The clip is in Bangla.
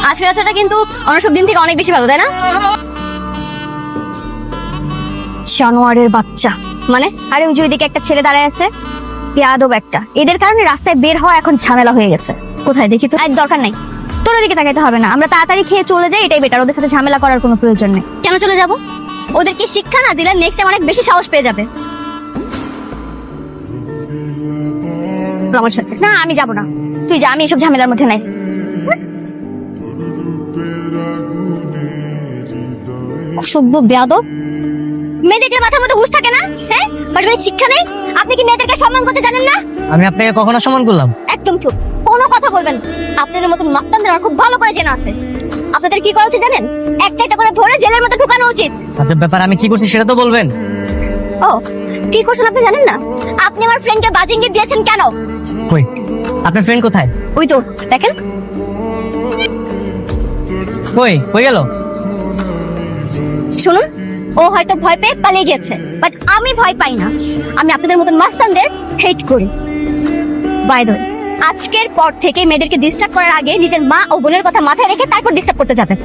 আজকের আচারটা কিন্তু অন্য সব দিন থেকে অনেক বেশি ভালো, তাই না? জানোয়ারের বাচ্চা। মানে আরে ওই যে ওইদিকে একটা ছেলে দাঁড়ায় আছে, বেয়াদব একটা। এদের কারণে রাস্তায় বের হওয়া এখন ঝামেলা হয়ে গেছে। কোথায় দেখি তো? আর দরকার নাই, তোর ওদিকে তাকাইতে হবে না। আমরা তাড়াতাড়ি খেয়ে চলে যাই, এটাই বেটার। ওদের সাথে ঝামেলা করার কোনো প্রয়োজন নেই। কেন চলে যাব? ওদেরকে শিক্ষা না দিলে নেক্সট টাইম অনেক বেশি সাহস পেয়ে যাবে আমার সাথে। না, আমি যাব না, তুই যা, আমি এসব ঝামেলার মধ্যে নাই। অসভ্য বেয়াদব। মেয়েদের মাথার মধ্যে হুঁশ থাকে না? হ্যাঁ, পারিবারিক শিক্ষা নেই। আপনি কি মেয়েদেরকে সম্মান করতে জানেন না? আমি আপনাকে কখনো সম্মান করলাম? একদম চুপ, কোনো কথা বলবেন না। আপনাদের মতন মাস্তানদের আমার খুব ভালো করে জানা আছে। আপনাদের কি করা উচিত জানেন? একটা একটা করে ধরে জেলের মধ্যে ঢুকানো উচিত। আপনার ব্যাপার আমি কি করছি সেটা তো বলবেন। ও, কি করছেন আপনি জানেন না? আপনি আমার ফ্রেন্ডকে বাজে ইঙ্গিত দিয়েছেন কেন? কই আপনার ফ্রেন্ড কোথায়? ওই তো দেখেন। কই কই গেল? শুনুন, ও হয়তো ভয় পেয়ে পালিয়ে গেছে, বাট আমি ভয় পাই না। আমি আপনাদের মতন মাস্তানদের হেট করি। বাই দ্য ওয়ে, আজকের পর থেকে মেয়েদেরকে ডিস্টার্ব করার আগে নিজের মা ও বোনের কথা মাথায় রেখে তারপর ডিস্টার্ব করতে যাবেন।